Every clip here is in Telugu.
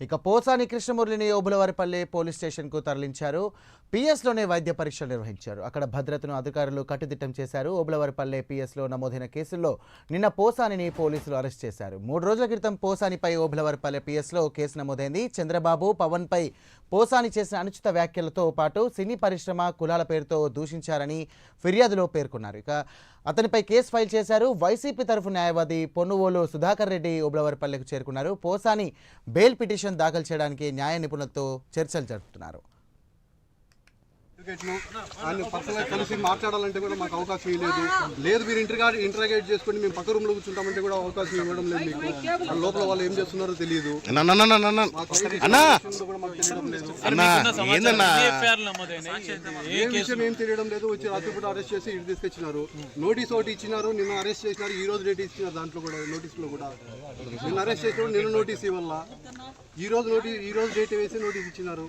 ఇక పోసాని కృష్ణమురళిని ఓబులవారిపల్లె పోలీస్ స్టేషన్కు తరలించారు. పిఎస్లోనే వైద్య పరీక్షలు నిర్వహించారు. అక్కడ భద్రతను అధికారులు కట్టుదిట్టం చేశారు. ఓబులవారిపల్లె పిఎస్లో నమోదైన కేసుల్లో నిన్న పోసానిని పోలీసులు అరెస్ట్ చేశారు. 3 రోజుల క్రితం పోసానిపై ఓబులవారిపల్లె పిఎస్లో కేసు నమోదైంది. చంద్రబాబు, పవన్పై పోసాని చేసిన అనుచిత వ్యాఖ్యలతో పాటు సినీ పరిశ్రమ కులాల పేరుతో దూషించారని ఫిర్యాదులో పేర్కొన్నారు. ఇక అతనిపై కేసు ఫైల్ చేశారు. వైసీపీ తరఫు న్యాయవాది పొన్నువోలు సుధాకర్ రెడ్డి ఓబులవారిపల్లెకు చేరుకున్నారు. పోసాని బెయిల్ పిటిషన్ దాఖలు చేయడానికి న్యాయ నిపుణులతో చర్చలు జరుపుతున్నారు. ఆయన పర్సనల్గా కలిసి మాట్లాడాలంటే కూడా మాకు అవకాశం లేదు. మీరు ఇంటరాగేట్ చేసుకుని మేము పక్క రూమ్లో కూర్చుంటామంటే కూడా అవకాశం ఇవ్వడం లేదు. మీకు లోపల వాళ్ళు ఏం చేస్తున్నారో తెలియదు. ఏ విషయం ఏం తెలియడం లేదు. వచ్చి రాత్రిపూట అరెస్ట్ చేసి ఇటు తీసుకొచ్చినారు. నోటీస్ ఒకటి ఇచ్చినారు, నిన్న అరెస్ట్ చేసినారు. ఈ రోజు డేట్ ఇచ్చినారు. దాంట్లో కూడా నోటీస్లో కూడా నిన్న అరెస్ట్ చేసినారు, నిన్న నోటీస్ ఇవ్వాల. ఈ రోజు డేట్ వేసి నోటీస్ ఇచ్చినారు.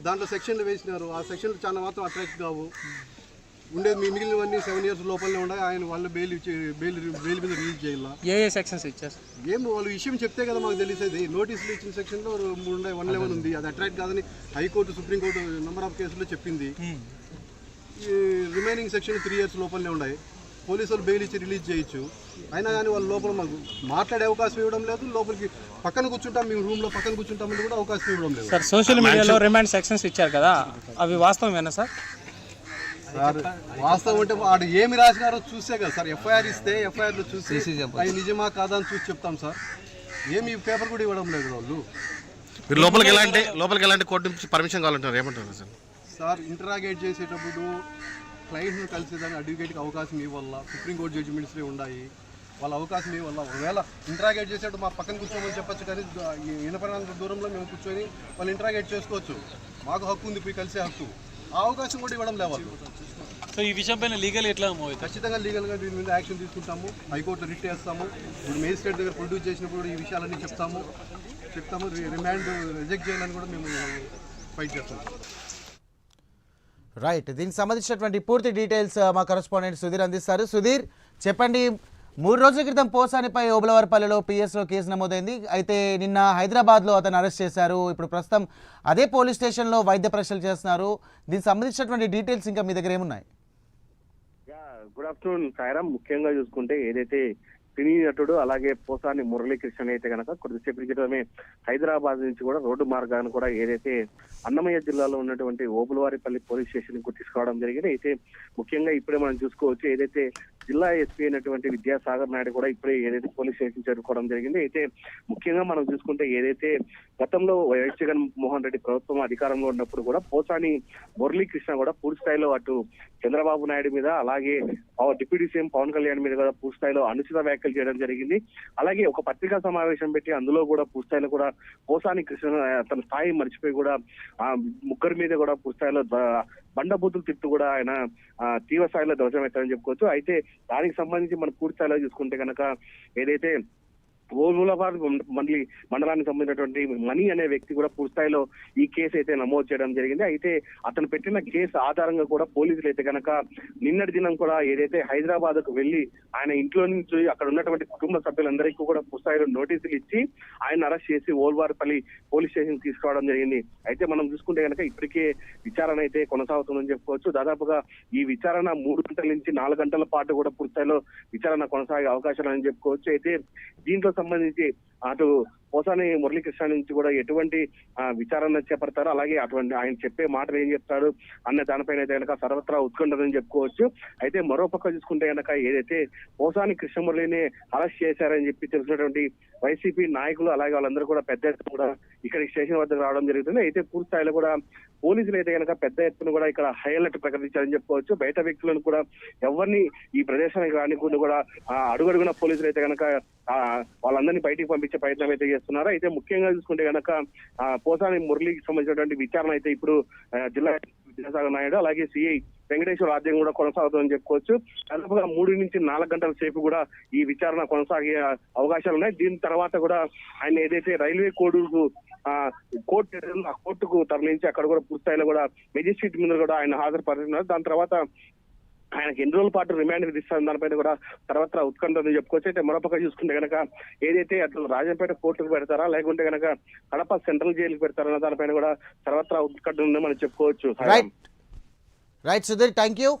దాంట్లో సెక్షన్లు వేసినారు. ఆ సెక్షన్లు చాలా మాత్రం అట్రాక్ట్ కావు. ఉండేది మిగిలినవన్నీ 7 years లోపలనే ఉన్నాయి. ఆయన వాళ్ళు బెయిల్ మీద రిలీజ్ చేయాల. ఏ సెక్షన్స్ ఇచ్చారు? ఏం వాళ్ళు విషయం చెప్తే కదా మాకు తెలిసేది. నోటీసులు ఇచ్చిన సెక్షన్లో 111 ఉంది. అది అట్రాక్ట్ కాదని హైకోర్టు, సుప్రీంకోర్టు నెంబర్ ఆఫ్ కేసుల్లో చెప్పింది. రిమైనింగ్ సెక్షన్ 3 years లోపలనే ఉన్నాయి. పోలీసులు బెయిల్ ఇచ్చి రిలీజ్ చేయొచ్చు. అయినా కానీ వాళ్ళ లోపల మాకు మాట్లాడే అవకాశం ఇవ్వడం లేదు. లోపలికి పక్కన కూర్చుంటాం, మేము రూమ్లో పక్కన కూర్చుంటామని కూడా అవకాశం ఇవ్వడం లేదు. సార్, సోషల్ మీడియాలో రిమాండ్ సెక్షన్స్ ఇచ్చారు కదా, అవి వాస్తవమేనా సార్? వాస్తవం అంటే వాడు ఏమి రాసినారో చూసే కదా సార్. ఎఫ్ఐఆర్ ఇస్తే ఎఫ్ఐఆర్లో చూసి అవి నిజమా కాదా అని చూసి చెప్తాం సార్. ఏమి పేపర్ కూడా ఇవ్వడం లేదు వాళ్ళు. మీరు లోపలికి ఎలాంటి కోర్టు నుంచి పర్మిషన్ కావాలంటారు, ఏమంటారు సార్? సార్, ఇంటరాగేట్ చేసేటప్పుడు క్లయింట్ను కలిసేదానికి అడ్వకేట్కి అవకాశం ఇవ్వాల. సుప్రీంకోర్టు జడ్జిమెంట్స్లో ఉన్నాయి. వాళ్ళ అవకాశం ఇవ్వాల. ఒకవేళ ఇంటరాగేట్ చేసేటప్పుడు మా పక్కన కూర్చోమని చెప్పచ్చు, కానీ వినపడినంత దూరంలో మేము కూర్చొని వాళ్ళు ఇంటరాగేట్ చేసుకోవచ్చు. మాకు హక్కు ఉంది, పోయి కలిసే హక్కు. ఆ అవకాశం కూడా ఇవ్వడం లేవాలి. సో ఈ విషయం పైన లీగల్ ఎట్లా ఖచ్చితంగా లీగల్గా దీని మీద యాక్షన్ తీసుకుంటాము. హైకోర్టు రిట్ చేస్తాము. ఇప్పుడు మేజిస్ట్రేట్ దగ్గర ప్రొడ్యూస్ చేసినప్పుడు ఈ విషయాలన్నీ చెప్తాము. రిమాండ్ రిజెక్ట్ చేయాలని కూడా మేము ఫైట్ చేస్తాము. రైట్, దీనికి సంబంధించినటువంటి పూర్తి డీటెయిల్స్ మా కరెస్పాండెంట్ సుధీర్ అందిస్తారు. సుధీర్, చెప్పండి, 3 రోజుల క్రితం పోసానిపై ఓబులవారిపల్లెలో పిఎస్లో కేసు నమోదైంది. అయితే నిన్న హైదరాబాద్లో అతను అరెస్ట్ చేశారు. ఇప్పుడు ప్రస్తుతం అదే పోలీస్ స్టేషన్లో వైద్య పరీక్షలు చేస్తున్నారు. దీనికి సంబంధించినటువంటి డీటెయిల్స్ ఇంకా మీ దగ్గర ఏమున్నాయి? Good afternoon Sairam. ముఖ్యంగా చూసుకుంటే ఏదైతే సినీ నటుడు అలాగే పోసాని మురళీకృష్ణ అయితే కనుక కొద్దిసేపటి క్రితమే హైదరాబాద్ నుంచి కూడా రోడ్డు మార్గాన్ని కూడా ఏదైతే అన్నమయ్య జిల్లాలో ఉన్నటువంటి ఓబులవారిపల్లి పోలీస్ స్టేషన్ కు తీసుకురావడం జరిగింది. అయితే ముఖ్యంగా ఇప్పుడే మనం చూసుకోవచ్చు, ఏదైతే జిల్లా ఎస్పీ అయినటువంటి విద్యాసాగర్ నాయుడు కూడా ఇప్పుడే ఏదైతే పోలీస్ స్టేషన్ చేరుకోవడం జరిగింది. అయితే ముఖ్యంగా మనం చూసుకుంటే ఏదైతే గతంలో వైఎస్ జగన్మోహన్ రెడ్డి ప్రభుత్వం అధికారంలో ఉన్నప్పుడు కూడా పోసాని మురళీకృష్ణ కూడా పూర్తి స్థాయిలో అటు చంద్రబాబు నాయుడు మీద అలాగే డిప్యూటీ సీఎం పవన్ కళ్యాణ్ మీద కూడా పూర్తి స్థాయిలో అనుచిత వ్యాఖ్యలు చేయడం జరిగింది. అలాగే ఒక పత్రికా సమావేశం పెట్టి అందులో కూడా పూర్తి స్థాయిలో కూడా పోసాని కృష్ణ తన స్థాయి మర్చిపోయి కూడా ఆ ముగ్గురి మీద కూడా పూర్తి స్థాయిలో బండబూతులు తిట్టు కూడా ఆయన తీవ్ర స్థాయిలో ధ్వజమెత్తారని చెప్పుకోవచ్చు. అయితే దానికి సంబంధించి మనం పూర్తి స్థాయిలో చూసుకుంటే కనుక ఏదైతే ఓబులవారి మండలానికి సంబంధించినటువంటి మనీ అనే వ్యక్తి కూడా పూర్తి స్థాయిలో ఈ కేసు అయితే నమోదు చేయడం జరిగింది. అయితే అతను పెట్టిన కేసు ఆధారంగా కూడా పోలీసులు అయితే కనుక నిన్నటి దినం కూడా ఏదైతే హైదరాబాద్ కు వెళ్లి ఆయన ఇంట్లో నుంచి అక్కడ ఉన్నటువంటి కుటుంబ సభ్యులందరికీ కూడా పూర్తి స్థాయిలో నోటీసులు ఇచ్చి ఆయన అరెస్ట్ చేసి ఓబులవారిపల్లి పోలీస్ స్టేషన్ తీసుకురావడం జరిగింది. అయితే మనం చూసుకుంటే కనుక ఇప్పటికే విచారణ అయితే కొనసాగుతుందని చెప్పుకోవచ్చు. దాదాపుగా ఈ విచారణ 3 గంటల నుంచి 4 గంటల పాటు కూడా పూర్తి స్థాయిలో విచారణ కొనసాగే అవకాశాలని చెప్పుకోవచ్చు. అయితే దీంట్లో సంబంధించి అటు పోసాని మురళీకృష్ణ నుంచి కూడా ఎటువంటి విచారణ చేపడతారు, అలాగే అటువంటి ఆయన చెప్పే మాటలు ఏం చెప్తాడు అన్న దానిపైన అయితే కనుక సర్వత్రా ఉత్కంఠని చెప్పుకోవచ్చు. అయితే మరోపక్క చూసుకుంటే కనుక ఏదైతే పోసాని కృష్ణమురళిని అరెస్ట్ చేశారని చెప్పి తెలిసినటువంటి వైసీపీ నాయకులు అలాగే వాళ్ళందరూ కూడా పెద్ద ఎత్తున కూడా ఇక్కడ స్టేషన్ వద్దకు రావడం జరుగుతుంది. అయితే పూర్తి స్థాయిలో కూడా పోలీసులు అయితే కనుక పెద్ద ఎత్తున కూడా ఇక్కడ హై అలర్ట్ ప్రకటించారని చెప్పుకోవచ్చు. బయట వ్యక్తులను కూడా ఎవరిని ఈ ప్రదేశానికి రానికుండా కూడా అడుగడుగున పోలీసులు అయితే కనుక వాళ్ళందరినీ బయటికి పంపించే ప్రయత్నం అయితే చేస్తున్నారు. అయితే ముఖ్యంగా చూసుకుంటే కనుక పోసాని మురళికి సంబంధించినటువంటి విచారణ అయితే ఇప్పుడు జిల్లా విద్యాసాగర్ నాయుడు అలాగే సిఐ వెంకటేశ్వర ఆధ్వర్యం కూడా కొనసాగుతుందని చెప్పుకోవచ్చు. దాదాపుగా 3 నుంచి 4 గంటల సేపు కూడా ఈ విచారణ కొనసాగే అవకాశాలు ఉన్నాయి. దీని తర్వాత కూడా ఆయన ఏదైతే రైల్వే కోర్టుకు తరలించి అక్కడ కూడా పూర్తి స్థాయిలో కూడా మెజిస్ట్రేట్ ముందు కూడా ఆయన హాజరుపరుస్తున్నారు. దాని తర్వాత ఆయనకి ఎన్ని రోజుల పాటు రిమాండ్ విధిస్తారు దానిపైన కూడా తర్వాత ఉత్కంఠ ఉంది చెప్పుకోవచ్చు. అయితే మరోపక్క చూసుకుంటే కనుక ఏదైతే అటు రాజంపేట కోర్టుకు పెడతారా లేకుంటే కనుక కడప సెంట్రల్ జైలుకి పెడతారన్న దానిపైన కూడా తర్వాత ఉత్కంఠ ఉందని మనం చెప్పుకోవచ్చు. Right Sudheer, thank you.